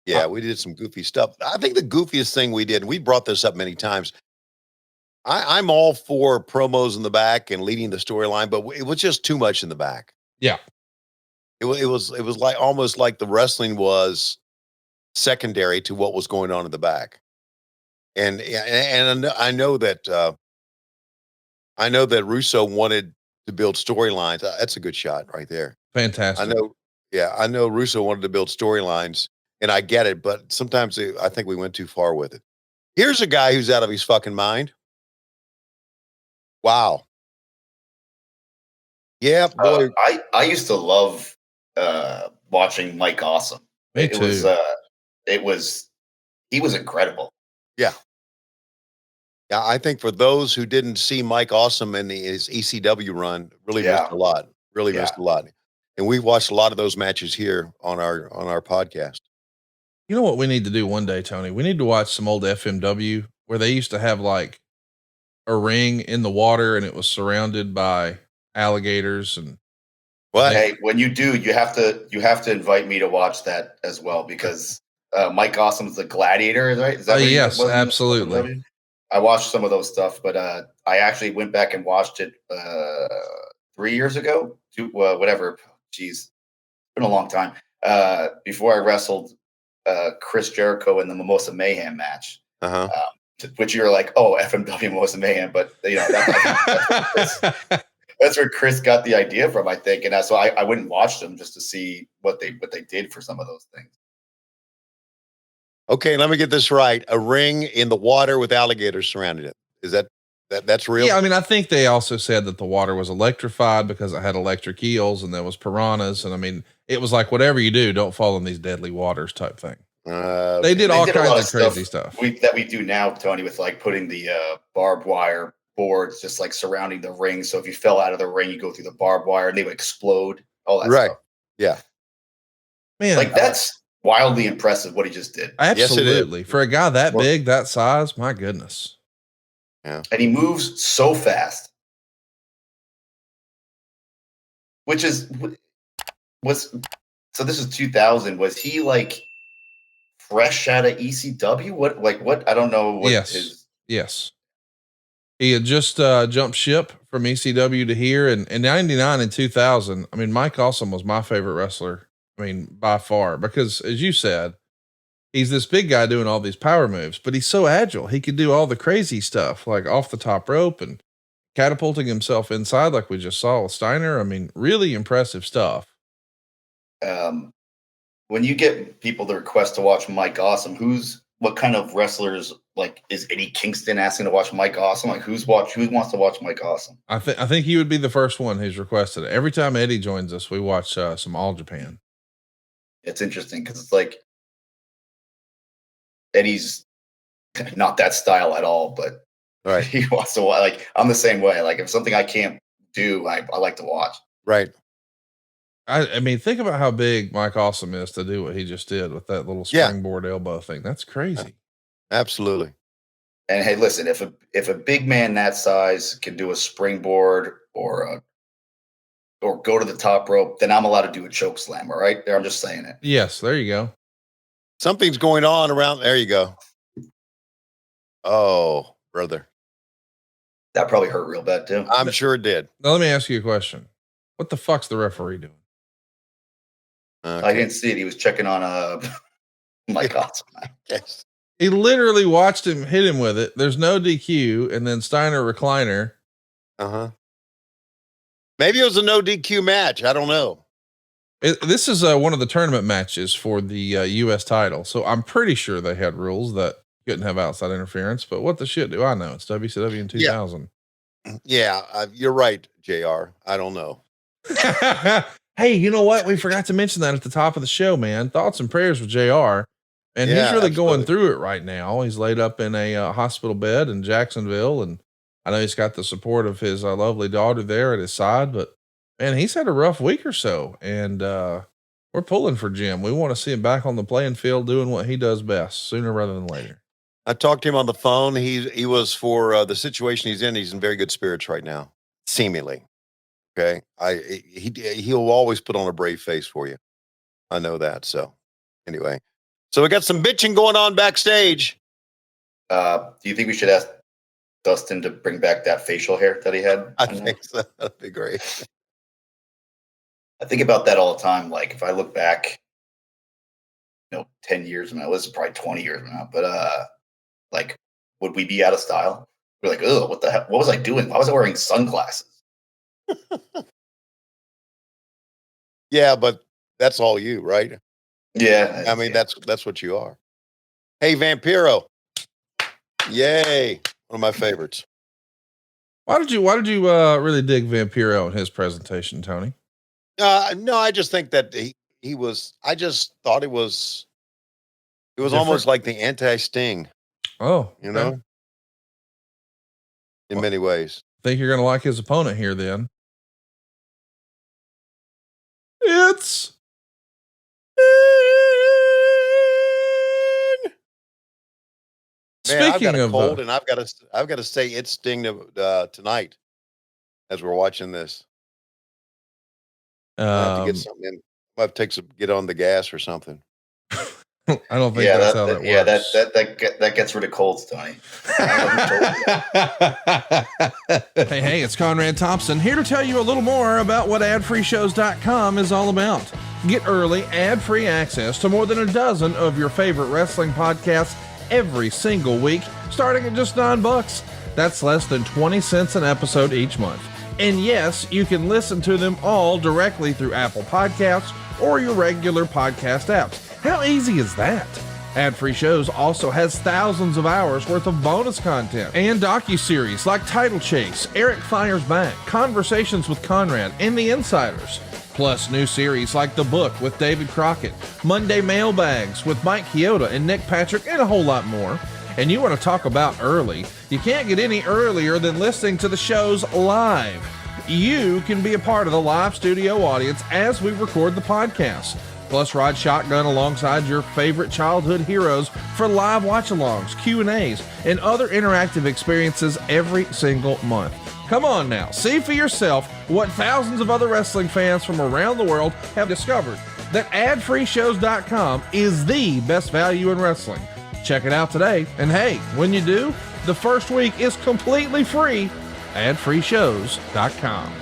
Yeah, we did some goofy stuff. I think the goofiest thing we did, and we brought this up many times. I'm all for promos in the back and leading the storyline, but it was just too much in the back. Yeah. It was like almost like the wrestling was secondary to what was going on in the back. And I know that Russo wanted to build storylines. That's a good shot right there. Fantastic. I know Russo wanted to build storylines, and I get it, but sometimes I think we went too far with it. Here's a guy who's out of his fucking mind. Wow. Yeah, boy. I used to love watching Mike Awesome. Me too. He was incredible. Yeah. Yeah, I think for those who didn't see Mike Awesome in his ECW run, really missed a lot. Really missed a lot. And we watched a lot of those matches here on our podcast. You know what we need to do one day, Tony? We need to watch some old FMW where they used to have like a ring in the water and it was surrounded by alligators and what? Hey, when you do, you have to invite me to watch that as well because Mike Awesome's the Gladiator, right? Is that yes, absolutely. I watched some of those stuff, but I actually went back and watched it 3 years ago. Whatever. Jeez, it's been a long time. Before I wrestled Chris Jericho in the Mimosa Mayhem match, which you're like, oh, FMW Mimosa Mayhem, but that's where Chris got the idea from, I think, and so I went and watched them just to see what they did for some of those things. Okay, let me get this right. A ring in the water with alligators surrounding it. Is that's real? Yeah, I mean, I think they also said that the water was electrified because it had electric eels and there was piranhas. And I mean, it was like, whatever you do, don't fall in these deadly waters type thing. They did all kinds of crazy stuff. That we do now, Tony, with like putting the barbed wire boards just like surrounding the ring. So if you fell out of the ring, you go through the barbed wire and they would explode. All that stuff. Yeah. Man, like that's wildly impressive what he just did. Absolutely. For a guy that big, that size, my goodness. Yeah. And he moves so fast. Which is so this is 2000. Was he like fresh out of ECW? What? I don't know what Yes. He had just jumped ship from ECW to here and in 99 and 2000. I mean, Mike Awesome was my favorite wrestler. I mean, by far, because as you said, he's this big guy doing all these power moves, but he's so agile. He could do all the crazy stuff, like off the top rope and catapulting himself inside, like we just saw with Steiner. I mean, really impressive stuff. When you get people to request to watch Mike Awesome, what kind of wrestlers, like, is Eddie Kingston asking to watch Mike Awesome? Like, who wants to watch Mike Awesome? I think he would be the first one who's requested it. Every time Eddie joins us, we watch some All Japan. It's interesting because it's like Eddie's not that style at all, but he wants to watch. Like, I'm the same way. Like, if something I can't do, I like to watch. Right. I mean, think about how big Mike Awesome is to do what he just did with that little springboard elbow thing. That's crazy. Absolutely. And hey, listen, if a big man that size can do a springboard or go to the top rope, then I'm allowed to do a choke slam. All right, there. I'm just saying it. Yes, there you go. Something's going on around. There you go. Oh, brother, that probably hurt real bad too. I'm sure it did. Now let me ask you a question. What the fuck's the referee doing? Okay. I didn't see it. He was checking on Mike Awesome. Yes. He literally watched him hit him with it. There's no DQ, and then Steiner recliner. Maybe it was a no DQ match. I don't know. This is one of the tournament matches for the U.S. title, so I'm pretty sure they had rules that couldn't have outside interference. But what the shit do I know? It's WCW in 2000. Yeah, you're right, JR. I don't know. Hey, you know what? We forgot to mention that at the top of the show, man. Thoughts and prayers with JR. And he's really going through it right now. He's laid up in a hospital bed in Jacksonville. And I know he's got the support of his lovely daughter there at his side, but man, he's had a rough week or so. And we're pulling for Jim. We want to see him back on the playing field doing what he does best sooner rather than later. I talked to him on the phone. He was for the situation he's in very good spirits right now, seemingly. Okay. He'll always put on a brave face for you. I know that. So anyway, So we got some bitching going on backstage. Do you think we should ask Dustin to bring back that facial hair that he had? I think so. That'd be great. I think about that all the time. Like if I look back, 10 years from now, this is probably 20 years from now, but like, would we be out of style? We're like, oh, what the hell? What was I doing? Why was I wearing sunglasses? Yeah, but that's all you, right? Yeah. I mean, that's what you are. Hey, Vampiro. Yay. One of my favorites. Why did you really dig Vampiro in his presentation, Tony? No, I just think that I just thought it was almost like the anti-Sting. Oh, you know, in many ways. Think you're going to like his opponent here then. It's Man, I've got a cold, and I've got to say it's Sting tonight as we're watching this. I have to get something in. I have to get on the gas or something. I don't think that's how that works. Yeah, that gets rid of colds, Tony. Hey, it's Conrad Thompson here to tell you a little more about what adfreeshows.com is all about. Get early, ad-free access to more than a dozen of your favorite wrestling podcasts every single week, starting at just $9. That's less than 20 cents an episode each month. And yes, you can listen to them all directly through Apple Podcasts or your regular podcast apps. How easy is that? Ad-free shows also has thousands of hours worth of bonus content and docuseries like Title Chase, Eric Fires Back, Conversations with Conrad, and The Insiders. Plus new series like The Book with David Crockett, Monday Mailbags with Mike Chioda and Nick Patrick, and a whole lot more. And you want to talk about early? You can't get any earlier than listening to the shows live. You can be a part of the live studio audience as we record the podcast. Plus ride shotgun alongside your favorite childhood heroes for live watch-alongs, Q&As, and other interactive experiences every single month. Come on now, see for yourself what thousands of other wrestling fans from around the world have discovered, that adfreeshows.com is the best value in wrestling. Check it out today, and hey, when you do, the first week is completely free. adfreeshows.com.